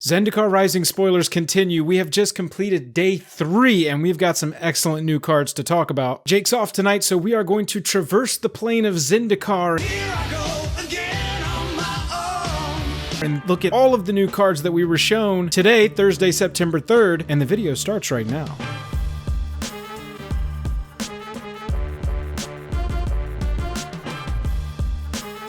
Zendikar Rising spoilers continue. We have just completed day 3, and we've got some excellent new cards to talk about. Jake's off tonight, so we are going to traverse the plane of Zendikar and look at all of the new cards that we were shown today, Thursday, September 3rd, and the video starts right now.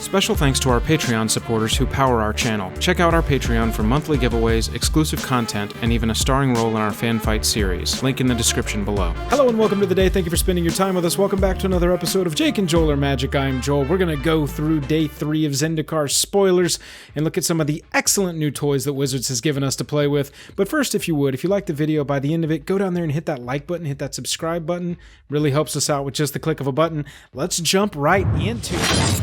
Special thanks to our Patreon supporters who power our channel. Check out our Patreon for monthly giveaways, exclusive content, and even a starring role in our fan fight series. Link in the description below. Hello and welcome to the day. Thank you for spending your time with us. Welcome back to another episode of Jake and Joel Are Magic. I'm Joel. We're going to go through day 3 of Zendikar spoilers and look at some of the excellent new toys that Wizards has given us to play with. But first, if you like the video, by the end of it, go down there and hit that like button, hit that subscribe button. Really helps us out with just the click of a button. Let's jump right into it.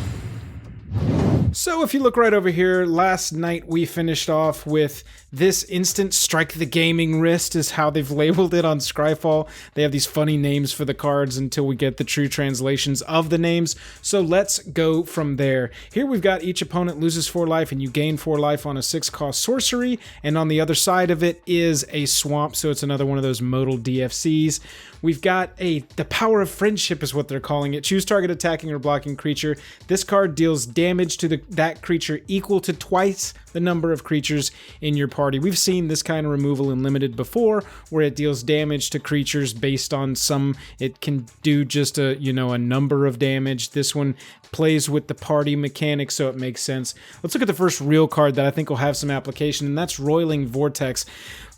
So if you look right over here, last night we finished off with this instant strike the gaming wrist is how they've labeled it on Scryfall. They have these funny names for the cards until we get the true translations of the names. So let's go from there. Here we've got each opponent loses 4 life and you gain 4 life on a 6-cost sorcery. And on the other side of it is a swamp. So it's another one of those modal DFCs. We've got the power of friendship is what they're calling it. Choose target attacking or blocking creature. This card deals damage to that creature equal to twice the number of creatures in your party. We've seen this kind of removal in Limited before, where it deals damage to creatures based on it can do just a number of damage. This one plays with the party mechanic, so it makes sense. Let's look at the first real card that I think will have some application, and that's Roiling Vortex.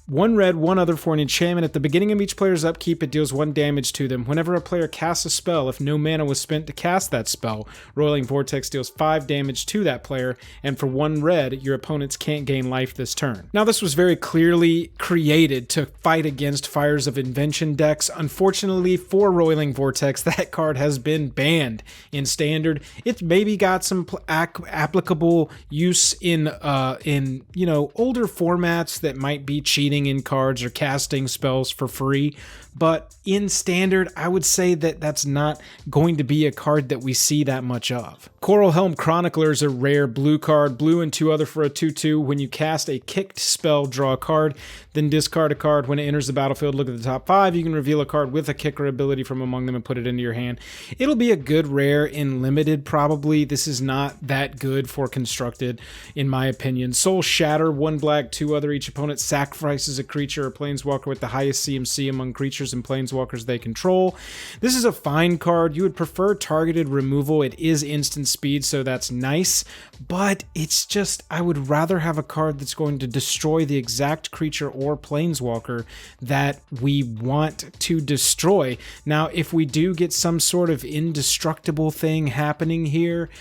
1 red, 1 other for an enchantment. At the beginning of each player's upkeep, it deals 1 damage to them. Whenever a player casts a spell, if no mana was spent to cast that spell, Roiling Vortex deals 5 damage to that player, and for 1 red, your opponents can't gain life this turn. Now, this was very clearly created to fight against Fires of Invention decks. Unfortunately for Roiling Vortex, that card has been banned in Standard. It's maybe got some applicable use in older formats that might be cheating in cards or casting spells for free, but in Standard I would say that that's not going to be a card that we see that much of. Coral Helm Chronicler is a rare blue card, blue and 2 other for a 2/2. When you cast a kicked spell, draw a card, then discard a card. When it enters the battlefield, look at the top 5. You can reveal a card with a kicker ability from among them and put it into your hand. It'll be a good rare in Limited probably. This is not that good for Constructed in my opinion. Soul Shatter, 1 black, 2 other. Each opponent sacrifices a creature or planeswalker with the highest CMC among creatures and planeswalkers they control. This is a fine card. You would prefer targeted removal. It is instant speed, so that's nice, but it's just, I would rather have a card that's going to destroy the exact creature or planeswalker that we want to destroy. Now, if we do get some sort of indestructible thing happening here,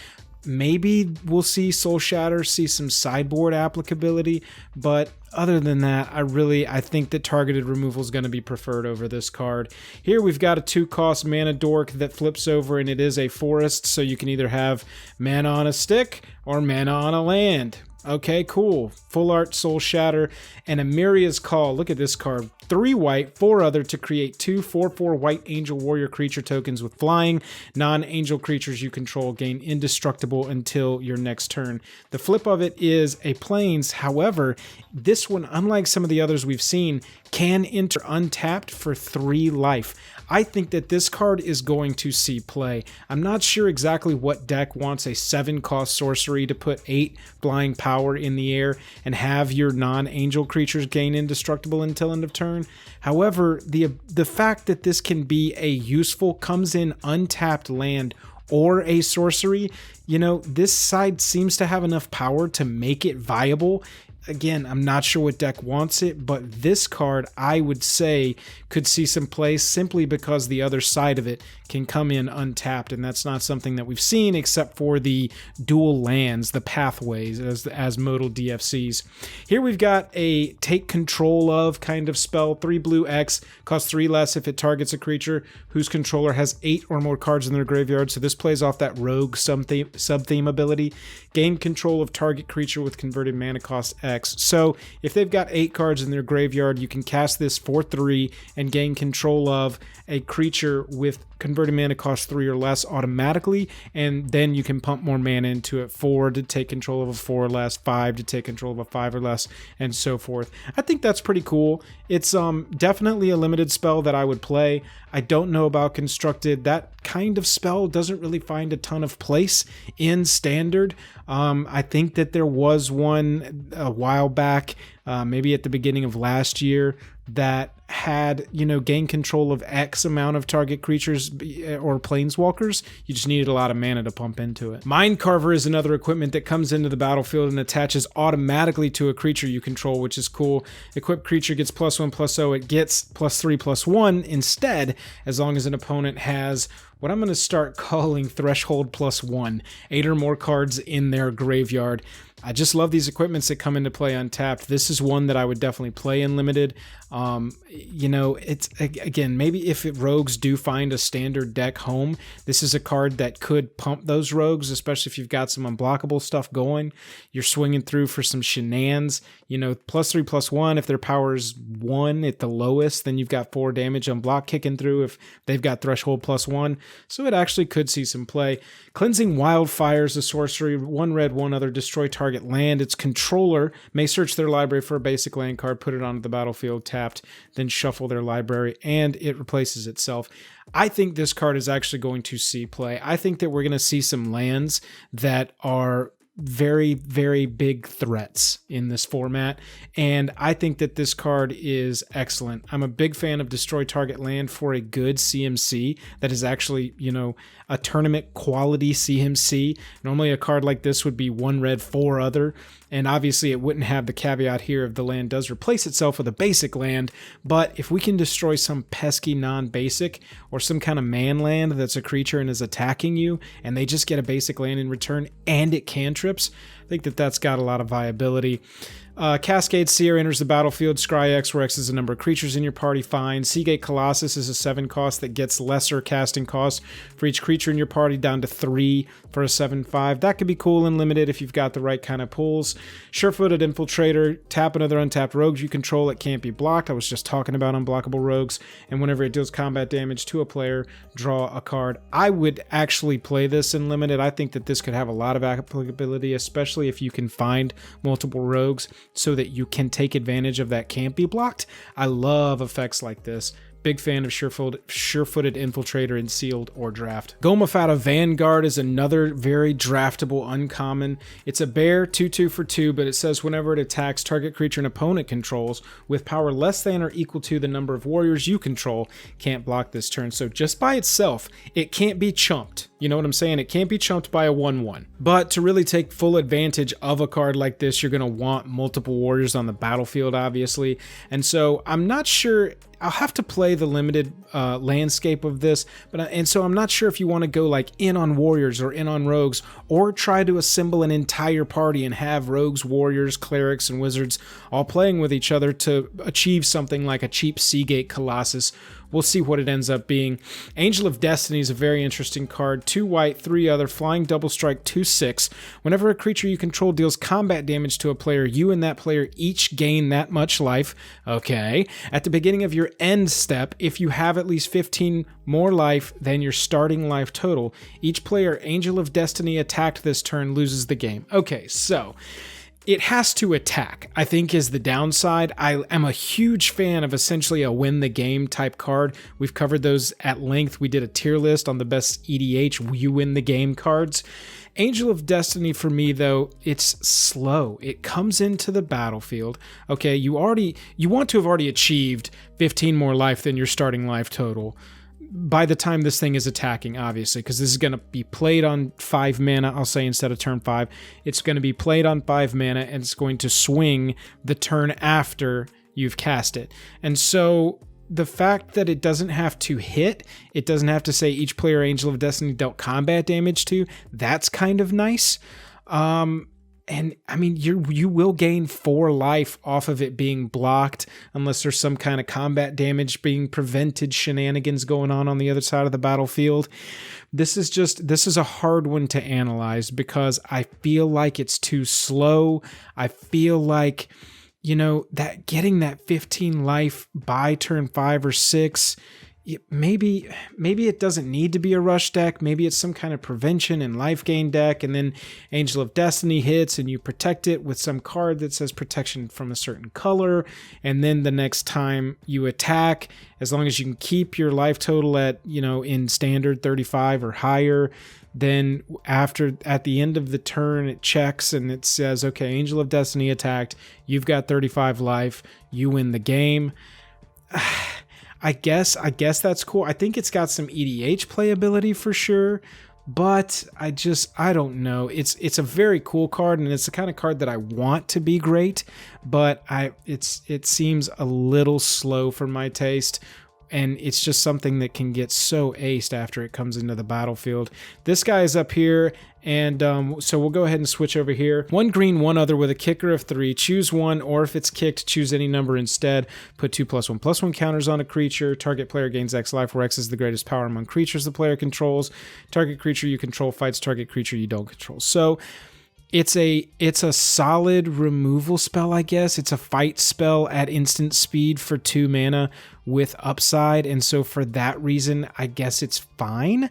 maybe we'll see Soul Shatter, see some sideboard applicability, but other than that, I think that targeted removal is going to be preferred over this card. Here we've got a 2-cost mana dork that flips over, and it is a forest, so you can either have mana on a stick or mana on a land. Okay, cool. Full art Soul Shatter and Emeria's Call. Look at this card. 3 white, 4 other to create 2 4/4 white angel warrior creature tokens with flying. Non-angel creatures you control gain indestructible until your next turn. The flip of it is a plains. However, this one, unlike some of the others we've seen, can enter untapped for 3 life. I think that this card is going to see play. I'm not sure exactly what deck wants a 7-cost sorcery to put 8 flying power in the air and have your non-angel creatures gain indestructible until end of turn. However, the fact that this can be a useful comes in untapped land or a sorcery, this side seems to have enough power to make it viable. Again, I'm not sure what deck wants it, but this card, I would say, could see some play simply because the other side of it can come in untapped, and that's not something that we've seen except for the dual lands, the pathways, as modal DFCs. Here we've got a take control of kind of spell, 3 blue X, costs 3 less if it targets a creature whose controller has 8 or more cards in their graveyard, so this plays off that rogue sub-theme ability. Gain control of target creature with converted mana cost X. So if they've got 8 cards in their graveyard, you can cast this for 3 and gain control of a creature with converted mana cost 3 or less automatically, and then you can pump more mana into it. 4 to take control of a 4 or less, 5 to take control of a 5 or less, and so forth. I think that's pretty cool. It's definitely a limited spell that I would play. I don't know about Constructed. That kind of spell doesn't really find a ton of place in Standard. I think that there was one a while back, maybe at the beginning of last year, that had, gain control of X amount of target creatures or planeswalkers. You just needed a lot of mana to pump into it. Mind Carver is another equipment that comes into the battlefield and attaches automatically to a creature you control, which is cool. Equipped creature gets +1/+0. It gets +3/+1 instead, as long as an opponent has what I'm going to start calling Threshold +1, 8 or more cards in their graveyard. I just love these equipments that come into play untapped. This is one that I would definitely play in Limited. It's, again, maybe if rogues do find a Standard deck home, this is a card that could pump those rogues, especially if you've got some unblockable stuff going. You're swinging through for some shenanigans. +3/+1, if their power is 1 at the lowest, then you've got 4 damage unblock kicking through if they've got Threshold +1. So it actually could see some play. Cleansing Wildfire is a sorcery. 1 red, 1 other, destroy target land. Its controller may search their library for a basic land card, put it onto the battlefield tapped, then shuffle their library, and it replaces itself. I think this card is actually going to see play. I think that we're going to see some lands that are very, very big threats in this format, and I think that this card is excellent. I'm a big fan of destroy target land for a good CMC that is actually, a tournament quality CMC. Normally a card like this would be 1 red, 4 other, and obviously it wouldn't have the caveat here if the land does replace itself with a basic land, but if we can destroy some pesky non-basic or some kind of man land that's a creature and is attacking you, and they just get a basic land in return and it cantrips, I think that that's got a lot of viability. Cascade Seer enters the battlefield. Scry X, where X is the number of creatures in your party. Fine. Seagate Colossus is a 7 cost that gets lesser casting cost for each creature in your party, down to 3 for a 7/5. That could be cool and limited if you've got the right kind of pulls. Sure-footed Infiltrator. Tap another untapped rogues you control. It can't be blocked. I was just talking about unblockable rogues. And whenever it deals combat damage to a player, draw a card. I would actually play this in limited. I think that this could have a lot of applicability, especially if you can find multiple rogues, so that you can take advantage of that can't be blocked. I love effects like this. Big fan of Sure-Footed Infiltrator in Sealed or Draft. Gomafata Vanguard is another very draftable uncommon. It's a bear, 2/2 for 2, but it says whenever it attacks, target creature an opponent controls with power less than or equal to the number of warriors you control can't block this turn. So just by itself, it can't be chumped. You know what I'm saying? It can't be chumped by a 1/1. But to really take full advantage of a card like this, you're going to want multiple warriors on the battlefield, obviously. And so I'm not sure. I'll have to play the limited landscape of this, and so I'm not sure if you want to go like in on warriors or in on rogues, or try to assemble an entire party and have rogues, warriors, clerics, and wizards all playing with each other to achieve something like a cheap Seagate Colossus. We'll see what it ends up being. Angel of Destiny is a very interesting card. 2 white, 3 other, flying double strike, 2/6. Whenever a creature you control deals combat damage to a player, you and that player each gain that much life. Okay. At the beginning of your end step, if you have at least 15 more life than your starting life total, each player Angel of Destiny attacked this turn loses the game. Okay, so it has to attack, I think, is the downside. I am a huge fan of essentially a win the game type card. We've covered those at length. We did a tier list on the best EDH, you win the game cards. Angel of Destiny for me, though, it's slow. It comes into the battlefield. Okay, you want to have already achieved 15 more life than your starting life total by the time this thing is attacking, obviously, because this is going to be played on 5 mana, I'll say, instead of turn 5. It's going to be played on 5 mana, and it's going to swing the turn after you've cast it. And so the fact that it doesn't have to hit, it doesn't have to say each player Angel of Destiny dealt combat damage to, that's kind of nice. And I mean, you will gain 4 life off of it being blocked, unless there's some kind of combat damage being prevented shenanigans going on the other side of the battlefield. This is a hard one to analyze because I feel like it's too slow. I feel like, that getting that 15 life by turn 5 or 6, maybe it doesn't need to be a rush deck. Maybe it's some kind of prevention and life gain deck, and then Angel of Destiny hits and you protect it with some card that says protection from a certain color, and then the next time you attack, as long as you can keep your life total at, in standard 35 or higher, then at the end of the turn it checks and it says, okay, Angel of Destiny attacked, you've got 35 life, you win the game. I guess that's cool. I think it's got some EDH playability for sure, but I don't know. It's a very cool card, and it's the kind of card that I want to be great, but it seems a little slow for my taste. And it's just something that can get so aced after it comes into the battlefield. This guy is up here, and so we'll go ahead and switch over here. 1 green, 1 other with a kicker of 3. Choose 1, or if it's kicked, choose any number instead. Put 2+1/+1 counters on a creature. Target player gains X life, where X is the greatest power among creatures the player controls. Target creature you control fights target creature you don't control. So it's a solid removal spell, I guess. It's a fight spell at instant speed for 2 mana with upside, and so for that reason, I guess it's fine.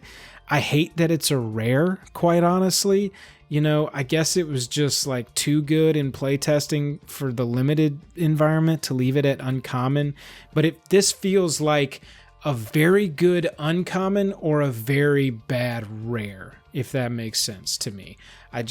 I hate that it's a rare, quite honestly. I guess it was just like too good in playtesting for the limited environment to leave it at uncommon. But this feels like a very good uncommon or a very bad rare, if that makes sense to me. I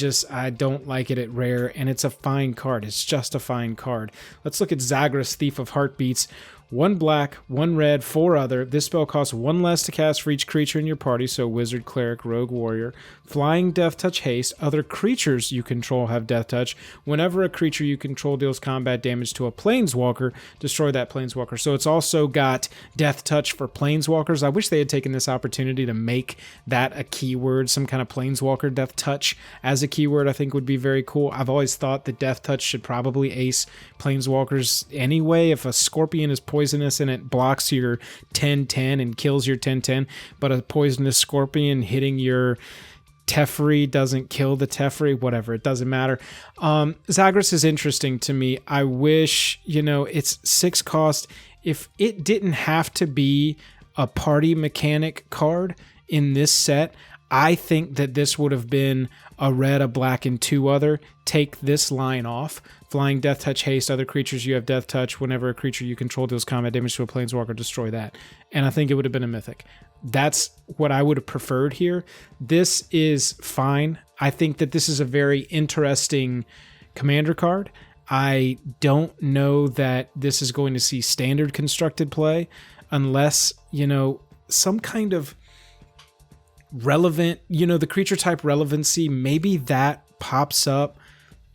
don't like it at rare, and it's a fine card. It's just a fine card. Let's look at Zagras, Thief of Heartbeats. 1 black, 1 red, 4 other. This spell costs 1 less to cast for each creature in your party, so wizard, cleric, rogue, warrior. Flying, death touch, haste. Other creatures you control have death touch. Whenever a creature you control deals combat damage to a planeswalker, destroy that planeswalker. So it's also got death touch for planeswalkers. I wish they had taken this opportunity to make that a keyword, some kind of planeswalker death touch as a keyword. I think would be very cool. I've always thought that death touch should probably ace planeswalkers anyway. If a scorpion is poisonous and it blocks your 10/10 and kills your 10/10, but a poisonous scorpion hitting your Teferi doesn't kill the Teferi, whatever, it doesn't matter. Zagras is interesting to me. I wish, it's 6 cost. If it didn't have to be a party mechanic card in this set, I think that this would have been a red, a black, and 2 other. Take this line off. Flying, death touch, haste. Other creatures you have death touch. Whenever a creature you control deals combat damage to a planeswalker, destroy that. And I think it would have been a mythic. That's what I would have preferred here. This is fine. I think that this is a very interesting commander card. I don't know that this is going to see standard constructed play unless, some kind of relevant, the creature type relevancy, maybe that pops up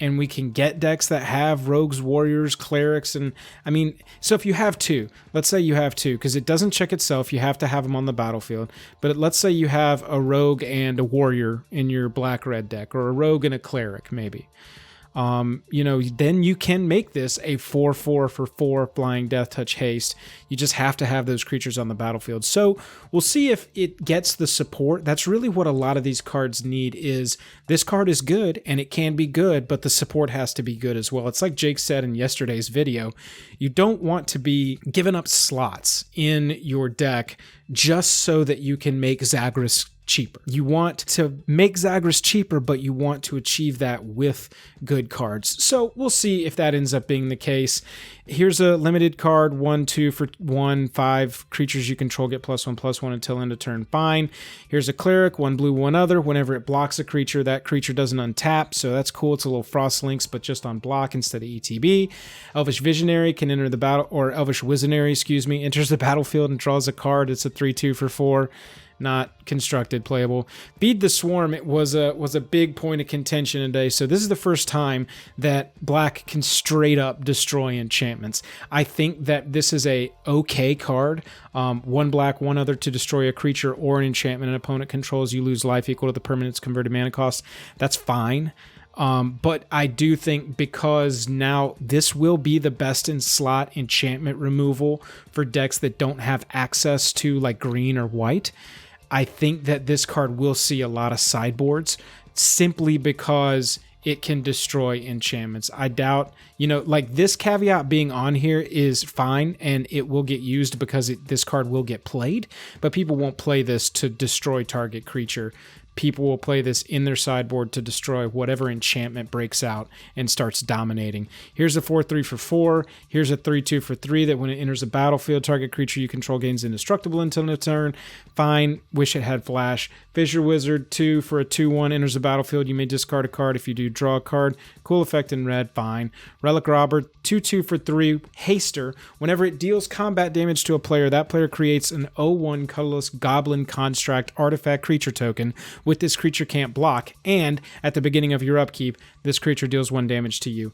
and we can get decks that have rogues, warriors, clerics, and so if you have 2, let's say you have 2, because it doesn't check itself, you have to have them on the battlefield, but let's say you have a rogue and a warrior in your black-red deck, or a rogue and a cleric, maybe. Then you can make this a 4/4 for 4 flying, death touch, haste. You just have to have those creatures on the battlefield. So we'll see if it gets the support. That's really what a lot of these cards need. Is this card is good and it can be good, but the support has to be good as well. It's like Jake said in yesterday's video, you don't want to be giving up slots in your deck just so that you can make Zagras cheaper. You want to make Zagras cheaper, but you want to achieve that with good cards. So we'll see if that ends up being the case. Here's a limited card, 1/2 for 1, 5 creatures you control get +1/+1 until end of turn. Fine. Here's a cleric, 1 blue, 1 other. Whenever it blocks a creature, that creature doesn't untap, so that's cool. It's a little Frost Links, but just on block instead of ETB. Elvish Visionary can enter the battle, or Elvish Wizenary, enters the battlefield and draws a card. It's a 3/2 for 4. Not constructed playable. Beat the Swarm, it was a big point of contention today. So this is the first time that black can straight up destroy enchantments. I think that this is a okay card. 1 black, 1 other to destroy a creature or an enchantment an opponent controls. You lose life equal to the permanent's converted mana cost. That's fine. But I do think because now this will be the best in slot enchantment removal for decks that don't have access to like green or white. I think that this card will see a lot of sideboards simply because it can destroy enchantments. I doubt, like this caveat being on here is fine, and it will get used because this card will get played, but people won't play this to destroy target creature. People will play this in their sideboard to destroy whatever enchantment breaks out and starts dominating. Here's a 4/3 for 4. Here's a 3/2 for 3 that when it enters the battlefield, target creature you control gains indestructible until the turn. Fine. Wish it had flash. Fissure Wizard 2 for a 2/1 enters the battlefield. You may discard a card. If you do, draw a card. Cool effect in red. Fine. Relic Robber 2/2 for 3. Haster. Whenever it deals combat damage to a player, that player creates an 0/1 colorless Goblin Construct artifact creature token. With this creature can't block, and at the beginning of your upkeep, this creature deals 1 damage to you.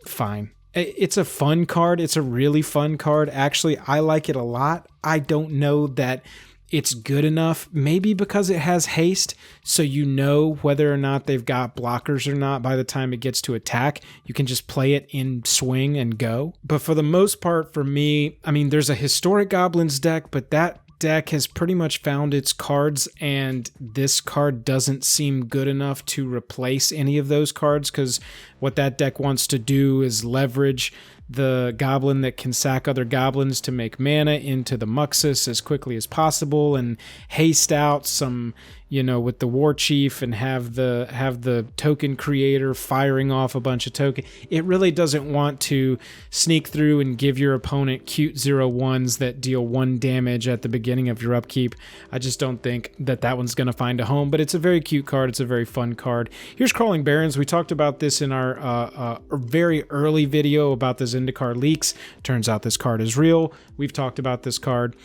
Fine. It's a fun card. It's a really fun card. Actually, I like it a lot. I don't know that it's good enough, maybe because it has haste, so you know whether or not they've got blockers or not by the time it gets to attack. You can just play it in swing and go. But for the most part, for me, I mean, there's a Historic Goblins deck, but that deck has pretty much found its cards, and this card doesn't seem good enough to replace any of those cards, because what that deck wants to do is leverage the goblin that can sack other goblins to make mana into the Muxus as quickly as possible and haste out some, with the War Chief and have the token creator firing off a bunch of tokens. It really doesn't want to sneak through and give your opponent cute 0/1s that deal 1 damage at the beginning of your upkeep. I just don't think that one's going to find a home, but it's a very cute card. It's a very fun card. Here's Crawling Barrens. We talked about this in our very early video about the Zendikar leaks. Turns out this card is real. We've talked about this card.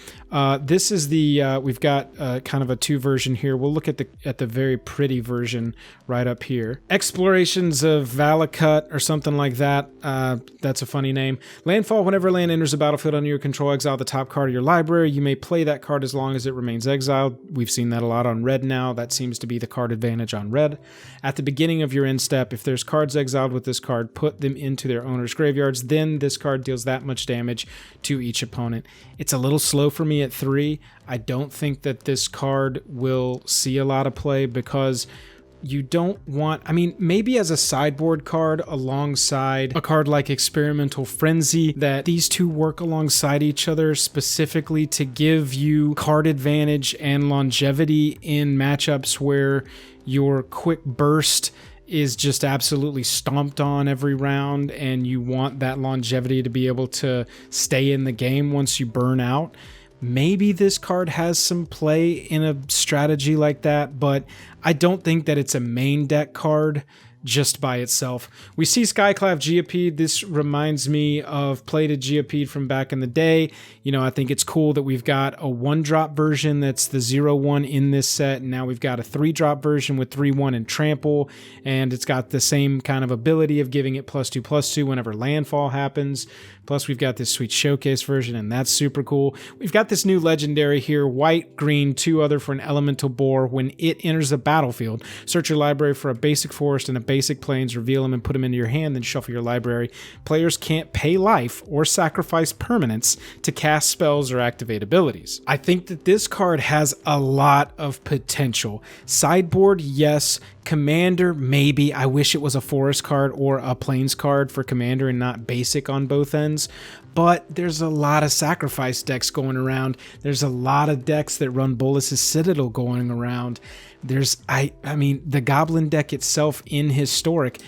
This is we've got kind of a 2 version here. We'll look at the very pretty version right up here. Explorations of Valakut or something like that. That's a funny name. Landfall. Whenever land enters the battlefield under your control, exile the top card of your library. You may play that card as long as it remains exiled. We've seen that a lot on red now. That seems to be the card advantage on red. At the beginning of your end step, if there's cards exiled with this card, put them into their owner's graveyards. Then this card deals that much damage to each opponent. It's a little slow for me at 3. I don't think that this card will see a lot of play because you don't want, maybe as a sideboard card alongside a card like Experimental Frenzy, that these two work alongside each other specifically to give you card advantage and longevity in matchups where your quick burst is just absolutely stomped on every round and you want that longevity to be able to stay in the game once you burn out. Maybe this card has some play in a strategy like that, but I don't think that it's a main deck card just by itself. We see Skyclave Geopede. This reminds me of Plated Geopede from back in the day. I think it's cool that we've got a 1-drop version that's the 0/1 in this set, and now we've got a 3-drop version with 3/1 and Trample, and it's got the same kind of ability of giving it +2/+2 whenever landfall happens. Plus, we've got this sweet showcase version, and that's super cool. We've got this new legendary here, white, green, 2 other for an elemental boar. When it enters the battlefield, search your library for a basic forest and a basic plains, reveal them and put them into your hand, then shuffle your library. Players can't pay life or sacrifice permanents to cast spells or activate abilities. I think that this card has a lot of potential. Sideboard, yes. Commander, maybe. I wish it was a forest card or a plains card for Commander and not basic on both ends. But there's a lot of sacrifice decks going around. There's a lot of decks that run Bolas' Citadel going around. There's, the Goblin deck itself in Historic.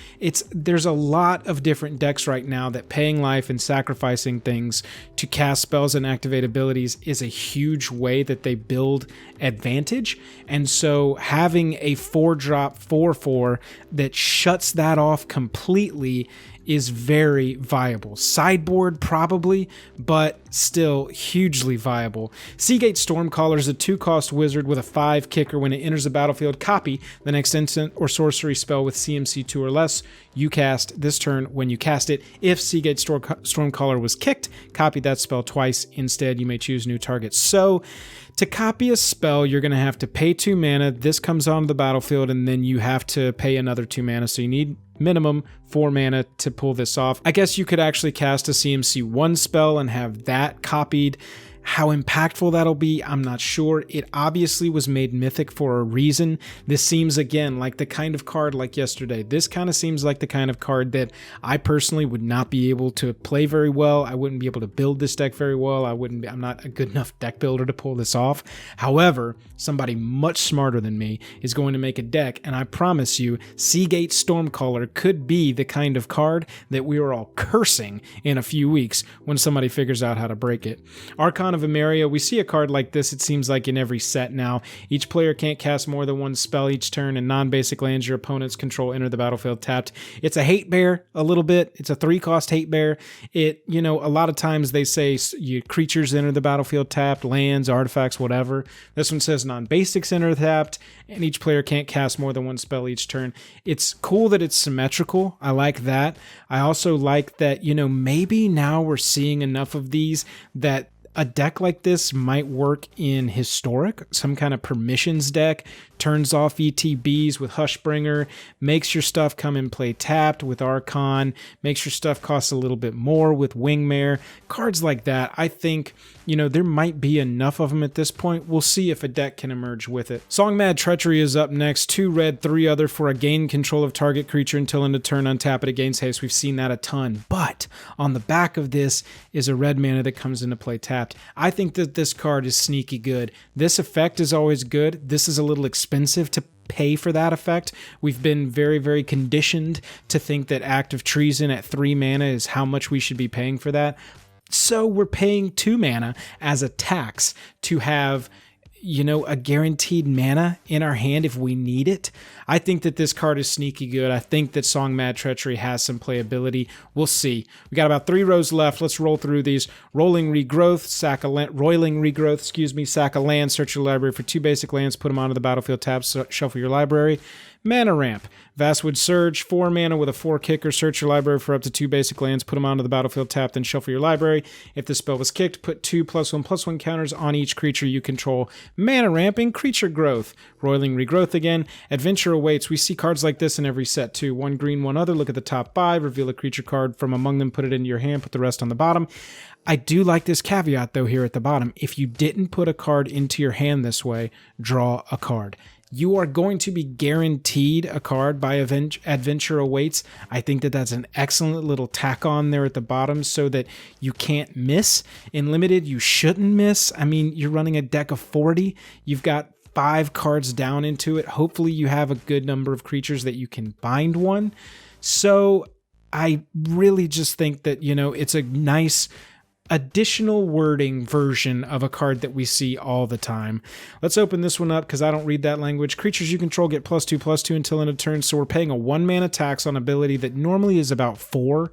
There's a lot of different decks right now that paying life and sacrificing things to cast spells and activate abilities is a huge way that they build advantage. And so having a 4-drop 4/4 that shuts that off completely is very viable. Sideboard probably, but still hugely viable. Seagate Stormcaller is a 2-cost wizard with a 5 kicker. When it enters the battlefield, copy the next instant or sorcery spell with CMC 2 or less you cast this turn when you cast it. If Seagate Stormcaller was kicked, copy that spell twice. Instead, you may choose new targets. So to copy a spell, you're going to have to pay 2 mana. This comes onto the battlefield, and then you have to pay another 2 mana. So you need minimum 4 mana to pull this off. I guess you could actually cast a CMC 1 spell and have that copied How impactful that'll be, I'm not sure. It obviously was made Mythic for a reason. This seems, again, like the kind of card like yesterday. This kind of seems like the kind of card that I personally would not be able to play very well. I wouldn't be able to build this deck very well. I'm not a good enough deck builder to pull this off. However, somebody much smarter than me is going to make a deck, and I promise you, Seagate Stormcaller could be the kind of card that we are all cursing in a few weeks when somebody figures out how to break it. Archon of Emeria, we see a card like this, it seems like, in every set now. Each player can't cast more than one spell each turn, and non-basic lands your opponents control enter the battlefield tapped. It's a hate bear a little bit. It's a 3-cost hate bear. It, a lot of times they say creatures enter the battlefield tapped, lands, artifacts, whatever. This one says non-basics enter tapped, and each player can't cast more than one spell each turn. It's cool that it's symmetrical. I like that. I also like that, maybe now we're seeing enough of these that a deck like this might work in Historic, some kind of permissions deck, turns off ETBs with Hushbringer, makes your stuff come and play tapped with Archon, makes your stuff cost a little bit more with Wingmare. Cards like that, I think, there might be enough of them at this point. We'll see if a deck can emerge with it. Songmad Treachery is up next. 2 red, 3 other for a gain control of target creature until end of turn, untap it, against haste. We've seen that a ton. But on the back of this is a red mana that comes into play tapped. I think that this card is sneaky good. This effect is always good. This is a little expensive to pay for that effect. We've been very, very conditioned to think that Act of Treason at 3 mana is how much we should be paying for that. So we're paying 2 mana as a tax to have, a guaranteed mana in our hand if we need it. I think that this card is sneaky good. I think that Songmad Treachery has some playability. We'll see. We got about 3 rows left. Let's roll through these. Roiling Regrowth, sack a land, search your library for 2 basic lands, put them onto the battlefield tab, shuffle your library. Mana Ramp, Vastwood Surge, 4 mana with a 4 kicker, search your library for up to 2 basic lands, put them onto the battlefield tab, then shuffle your library. If the spell was kicked, put 2 +1/+1 counters on each creature you control. Mana Ramping, Creature Growth, Roiling Regrowth again. Adventure Awaits, we see cards like this in every set too. 1 green, 1 other, look at the top 5, reveal a creature card from among them, put it into your hand, put the rest on the bottom. I do like this caveat though here at the bottom. If you didn't put a card into your hand this way, draw a card. You are going to be guaranteed a card by Adventure Awaits. I think that that's an excellent little tack on there at the bottom so that you can't miss. In Limited, you shouldn't miss. I mean, you're running a deck of 40. You've got 5 cards down into it. Hopefully you have a good number of creatures that you can bind one. So I really just think that, it's a nice additional wording version of a card that we see all the time. Let's open this one up because I don't read that language. Creatures you control get +2/+2 until end of turn. So we're paying a 1 mana tax on ability that normally is about 4.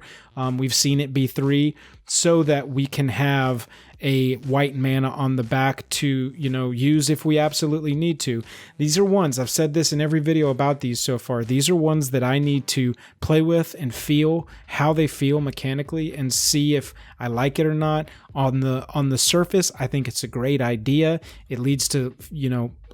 We've seen it be 3 so that we can have a white mana on the back to, use if we absolutely need to. These are ones, I've said this in every video about these so far, these are ones that I need to play with and feel how they feel mechanically and see if I like it or not. On the surface, I think it's a great idea. It leads to,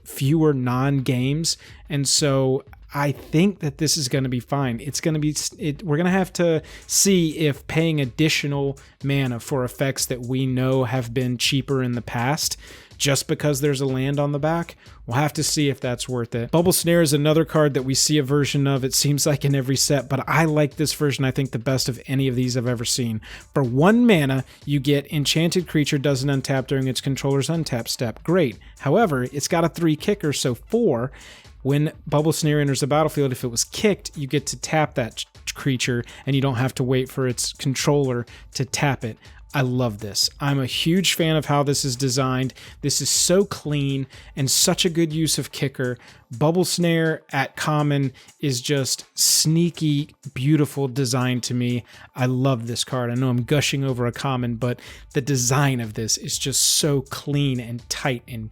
fewer non-games. And so I think that this is going to be fine. We're going to have to see if paying additional mana for effects that we know have been cheaper in the past, just because there's a land on the back, we'll have to see if that's worth it. Bubble Snare is another card that we see a version of, it seems like in every set, but I like this version, I think the best of any of these I've ever seen. For 1 mana, you get Enchanted Creature doesn't untap during its controller's untap step. Great. However, it's got a 3 kicker, so 4. When Bubble Snare enters the battlefield, if it was kicked, you get to tap that creature and you don't have to wait for its controller to tap it. I love this. I'm a huge fan of how this is designed. This is so clean and such a good use of kicker. Bubble Snare at common is just sneaky, beautiful design to me. I love this card. I know I'm gushing over a common, but the design of this is just so clean and tight and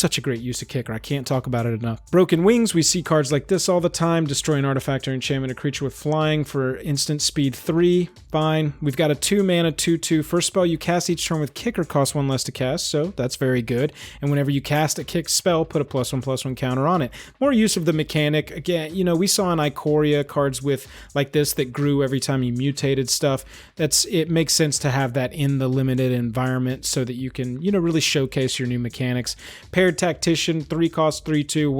such a great use of Kicker. I can't talk about it enough. Broken Wings, we see cards like this all the time. Destroy an artifact or enchantment, a creature with flying for instant speed 3. Fine. We've got a 2-mana 2/2. First spell you cast each turn with Kicker costs 1 less to cast, so that's very good. And whenever you cast a kick spell, put a +1/+1 counter on it. More use of the mechanic. Again, you know, we saw in Ikoria cards with like this that grew every time you mutated stuff. It makes sense to have that in the limited environment so that you can, you know, really showcase your new mechanics. Paired Tactician, 3 cost 3/2.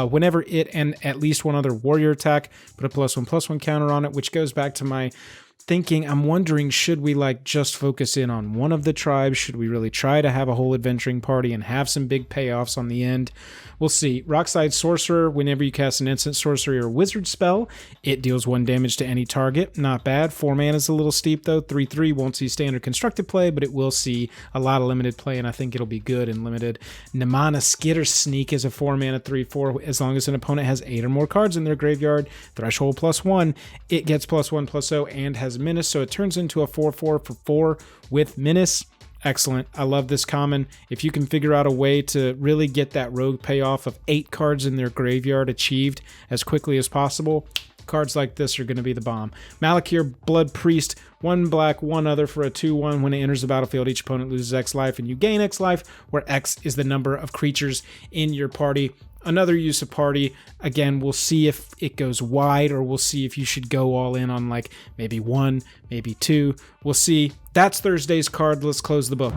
Whenever it and at least one other warrior attack, put a +1/+1 counter on it, which goes back to my thinking. I'm wondering, should we like just focus in on one of the tribes? Should we really try to have a whole adventuring party and have some big payoffs on the end? We'll see. Rockside Sorcerer, whenever you cast an instant sorcery or wizard spell, it deals 1 damage to any target. Not bad. 4 mana is a little steep though. 3/3 won't see standard constructed play, but it will see a lot of limited play, and I think it'll be good in limited. Namana Skitter Sneak is a 4 mana 3/4. As long as an opponent has 8 or more cards in their graveyard, threshold +1, it gets +1/+0 and has menace, so it turns into a 4/4 for 4 with menace. Excellent. I love this common. If you can figure out a way to really get that rogue payoff of 8 cards in their graveyard achieved as quickly as possible, cards like this are going to be the bomb. Malakir Blood Priest, 1 black, 1 other for a 2/1. When it enters the battlefield, each opponent loses X life and you gain X life, where X is the number of creatures in your party. Another use of party. Again, we'll see if it goes wide, or we'll see if you should go all in on like maybe 1, maybe 2. We'll see. That's Thursday's card. Let's close the book.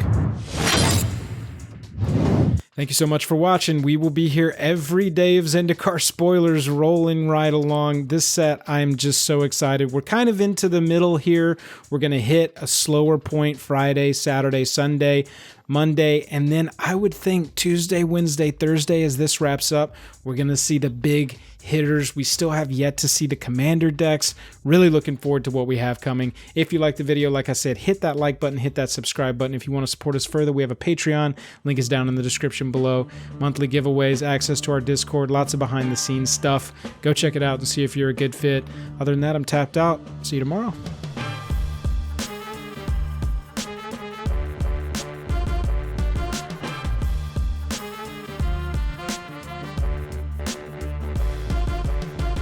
Thank you so much for watching. We will be here every day of Zendikar spoilers rolling right along. This set, I'm just so excited. We're kind of into the middle here. We're going to hit a slower point Friday, Saturday, Sunday, Monday, and then I would think Tuesday, Wednesday, Thursday, as this wraps up, we're going to see the big hitters. We still have yet to see the commander decks. Really looking forward to what we have coming. If you liked the video, like I said, hit that like button, hit that subscribe button. If you want to support us further, we have a Patreon. Link is down in the description below. Monthly giveaways, access to our Discord, lots of behind the scenes stuff. Go check it out and see if you're a good fit. Other than that, I'm tapped out. See you tomorrow.